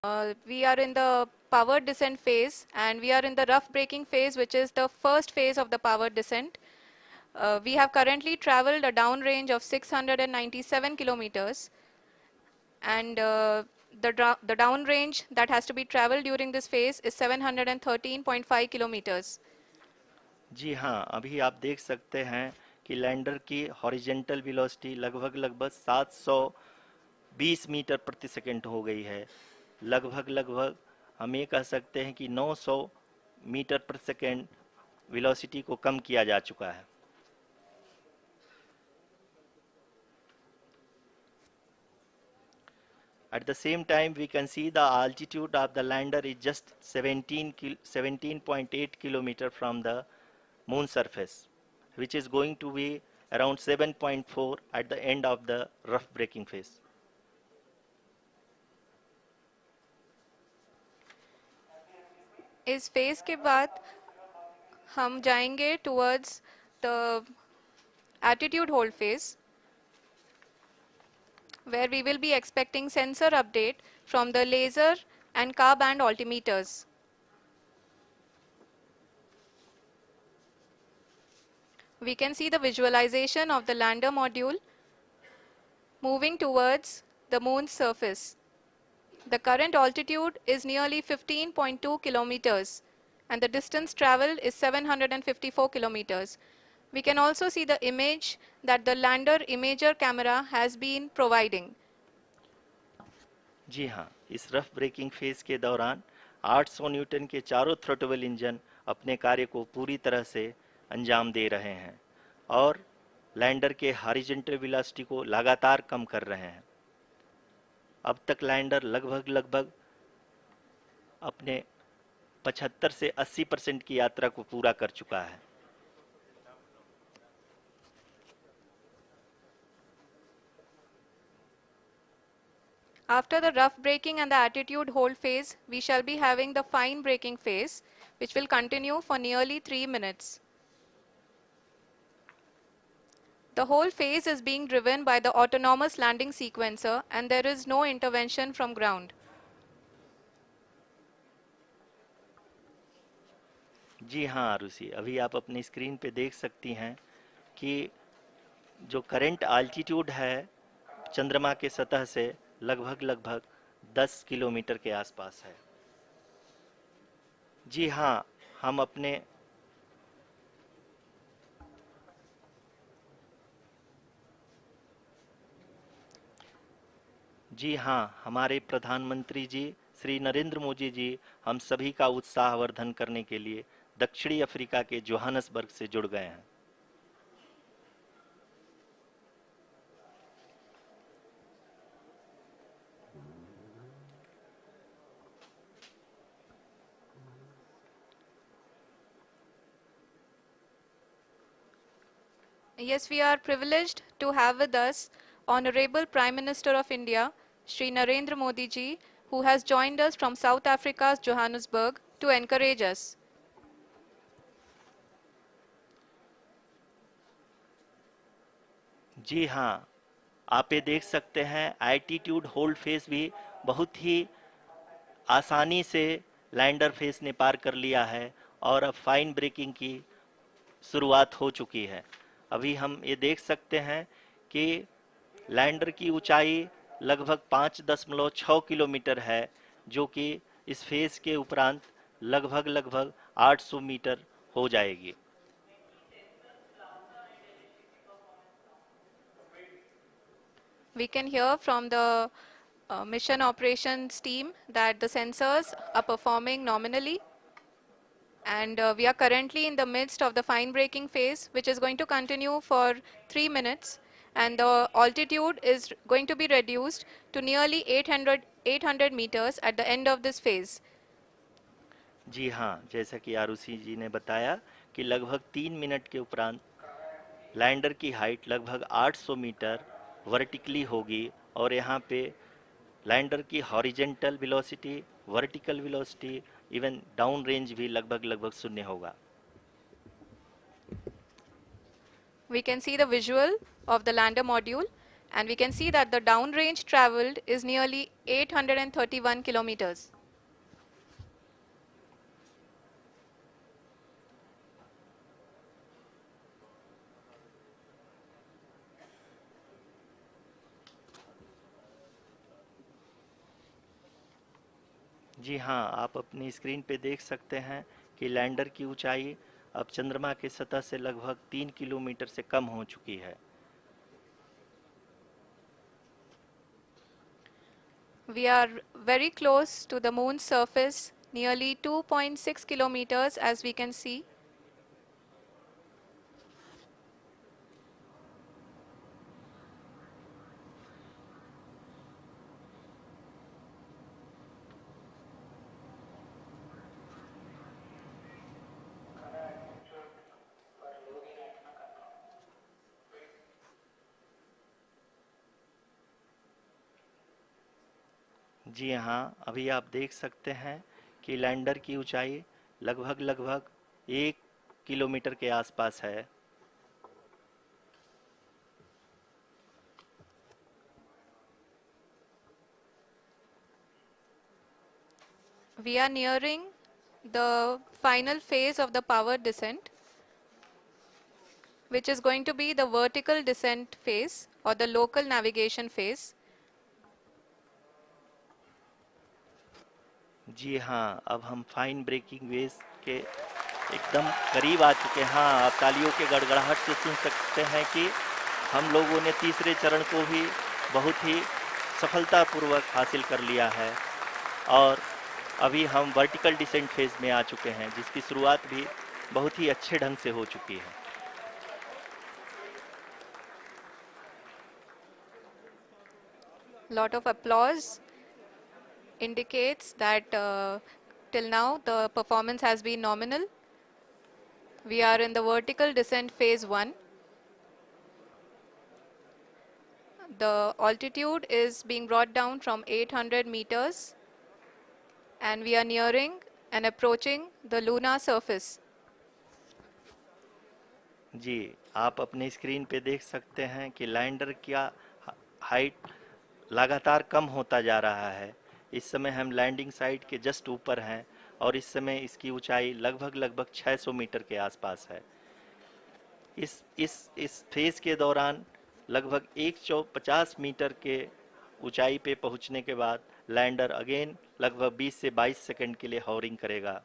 We are in the powered descent phase, and we are in the rough braking phase, which is the first phase of the powered descent. We have currently traveled a downrange of 697 kilometers, and the downrange that has to be traveled during this phase is 713.5 kilometers. जी हाँ, अभी आप देख सकते हैं कि lander की horizontal velocity लगभग 720 metre प्रति सेकंड हो गई है। लगभग हम ये कह सकते हैं कि 900 मीटर प्रति सेकंड वेलोसिटी को कम किया जा चुका है। At the same time, we can see the altitude of the lander is just 17.8 kilometer from the moon surface, which is going to be around 7.4 at the end of the rough braking phase. इस phase के बाद हम जाएंगे towards the attitude hold phase, where we will be expecting sensor update from the laser and car band altimeters. We can see the visualization of the lander module moving towards the moon's surface. The current altitude is nearly 15.2 kilometers, and the distance traveled is 754 kilometers. We can also see the image that the lander imager camera has been providing. जी हाँ, इस rough breaking phase के दौरान 800 Newton के चारों throttle engine अपने कार्य को पूरी तरह से अंजाम दे रहे हैं और लैंडर के हॉरिजॉन्टल वेलोसिटी को लगातार कम कर रहे हैं। अब तक लैंडर लगभग अपने 75 से 80% की यात्रा को पूरा कर चुका है। After the rough braking and the attitude hold phase, we shall be having the fine braking phase, which will continue for nearly 3 minutes. The whole phase is being driven by the autonomous landing sequencer, and there is no intervention from ground. जी हाँ आरुषि, अभी आप अपनी screen पे देख सकती हैं कि जो करंट आल्टीट्यूड है चंद्रमा के सतह से लगभग 10 किलोमीटर के आसपास है। जी हाँ, हम अपने जी हाँ, हमारे प्रधानमंत्री जी श्री नरेंद्र मोदी जी हम सभी का उत्साहवर्धन करने के लिए दक्षिणी अफ्रीका के जोहानसबर्ग से जुड़ गए हैं। Yes, we are privileged to have with us Honorable Prime Minister of India, Shri Narendra Modi ji, who has joined us from South Africa's Johannesburg to encourage us. जी हाँ, आप ये देख सकते हैं एल्टीट्यूड होल्ड फेस भी बहुत ही आसानी से लैंडर फेस ने पार कर लिया है और अब फाइन ब्रेकिंग की शुरुआत हो चुकी है। अभी हम ये देख सकते हैं कि लैंडर की ऊंचाई लगभग 5.6 किलोमीटर है, जो कि इस फेज के उपरांत लगभग 800 मीटर हो जाएगी। We can hear from the mission operations team that the sensors are performing nominally, and we are currently in the midst of the fine braking phase, which is going to continue for 3 minutes, and the altitude is going to be reduced to nearly 800 meters at the end of this phase. जी हाँ, जैसा कि आरुषि जी ने बताया कि लगभग 3 minute के उपरांत lander की हाइट लगभग 800 मीटर वर्टिकली होगी और यहाँ पे लैंडर की horizontal velocity, vertical velocity, even down range भी लगभग शून्य होगा। We can see the visual of the lander module. And we can see that the downrange traveled is nearly 831 kilometers. जी हाँ, आप अपनी स्क्रीन पे देख सकते हैं कि लैंडर की ऊंचाई अब चंद्रमा की सतह से लगभग 3 किलोमीटर से कम हो चुकी है। We are very close to the moon's surface, nearly 2.6 kilometers as we can see. जी हाँ, अभी आप देख सकते हैं कि लैंडर की ऊंचाई लगभग 1 किलोमीटर के आसपास है। We are nearing the final phase of the power descent, which is going to be the vertical descent phase or the local navigation phase. जी हाँ, अब हम फाइन ब्रेकिंग वेव्स के एकदम करीब आ चुके हैं। हाँ, आप तालियों के गड़गड़ाहट से सुन सकते हैं कि हम लोगों ने तीसरे चरण को भी बहुत ही सफलतापूर्वक हासिल कर लिया है और अभी हम वर्टिकल डिसेंट फेज में आ चुके हैं, जिसकी शुरुआत भी बहुत ही अच्छे ढंग से हो चुकी है। Lot of applause indicates that till now the performance has been nominal. We are in the vertical descent phase 1. The altitude is being brought down from 800 meters and we are nearing and approaching the lunar surface. जी, आप अपने screen पे देख सकते हैं कि lander का height लगातार कम होता जा रहा है। इस समय हम लैंडिंग साइट के जस्ट ऊपर हैं और इस समय इसकी ऊंचाई लगभग 600 मीटर के आसपास है। इस फेज के दौरान लगभग 150 मीटर के ऊंचाई पे पहुंचने के बाद लैंडर अगेन लगभग 20 से 22 सेकंड के लिए हॉवरिंग करेगा।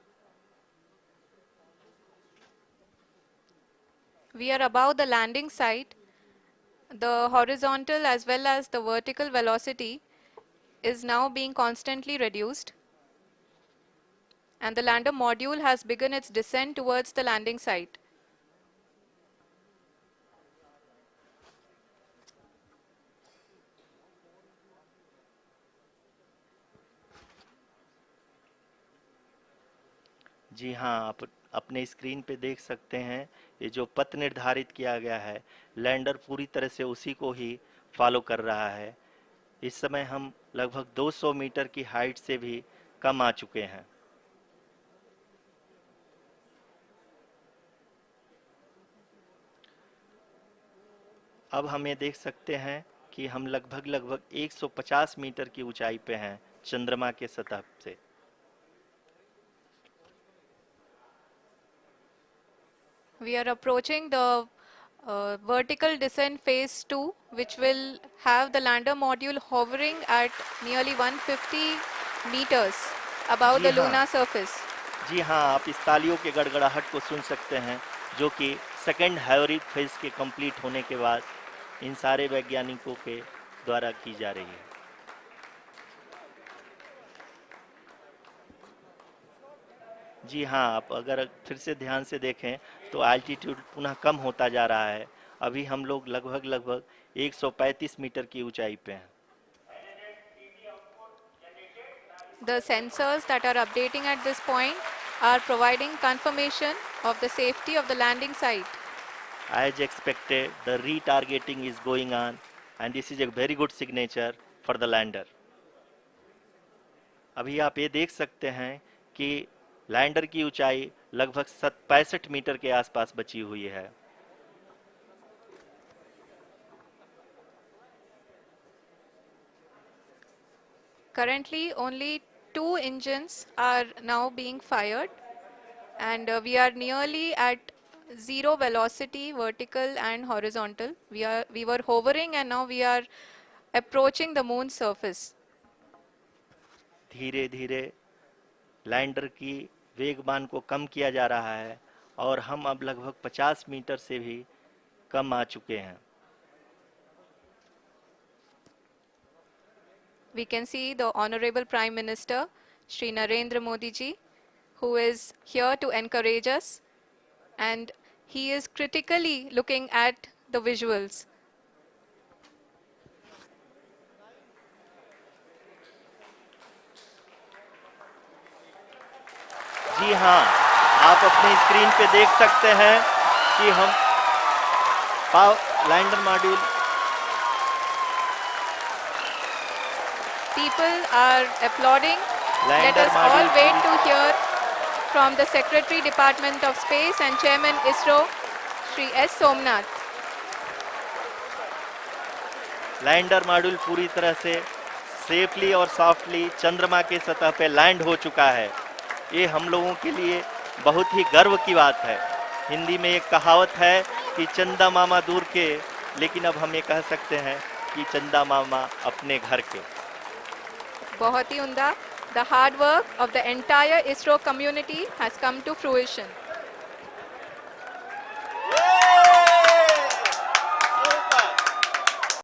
We are above the landing site. The horizontal as well as the vertical velocity is now being constantly reduced. And the lander module has begun its descent towards the landing site. जी हाँ, आप अपने screen पे देख सकते हैं ये जो पथ निर्धारित किया गया है, लैंडर पूरी तरह से उसी को ही फॉलो कर रहा है। इस समय हम लगभग 200 मीटर की हाइट से भी कम आ चुके हैं। अब हम ये देख सकते हैं कि हम लगभग 150 मीटर की ऊंचाई पे हैं चंद्रमा के सतह से। We are approaching the vertical descent phase 2, which will have the lander module hovering at nearly 150 meters above ji the हाँ, lunar surface. जी हाँ, आप इस तालियों के गड़गड़ाहट को सुन सकते हैं, जो कि सेकंड हाइब्रिड फेज के कंप्लीट होने के बाद इन सारे वैज्ञानिकों के द्वारा की जा रही है। जी हाँ, आप अगर फिर से ध्यान से देखें तो एल्टीट्यूड पुनः कम होता जा रहा है। अभी हम लोग लगभग 135 मीटर की ऊंचाई पे हैं। The sensors that are updating at this point are providing confirmation of the safety of the landing site. As expected, the retargeting is going on and this is a very good signature for the lander. अभी आप ये देख सकते हैं कि lander की ऊंचाई लगभग 65 मीटर के आसपास बची हुई है। Currently, only 2 engines are now being fired, and we are nearly at zero velocity, vertical and horizontal. We were hovering, and now we are approaching the moon's surface. धीरे धीरे लैंडर की वेगमान को कम किया जा रहा है और हम अब लगभग 50 मीटर से भी कम आ चुके हैं. We can see the Honorable Prime Minister, Shri Narendra Modi ji, who is here to encourage us, and he is critically looking at the visuals. जी हाँ, आप अपनी स्क्रीन पे देख सकते हैं कि हम lander module. People are applauding. Let lander us all module wait to hear from the Secretary Department of Space and Chairman ISRO, Shri S. Somnath. Lander module पूरी तरह से सेफली और सॉफ्टली चंद्रमा के सतह पे लैंड हो चुका है. ये हम लोगों के लिए बहुत ही गर्व की बात है. हिंदी में एक कहावत है कि चंदा मामा दूर के, लेकिन अब हम ये कह सकते हैं कि चंदा मामा अपने घर के. बहुत ही उम्दा. The hard work of the entire ISRO community has come to fruition.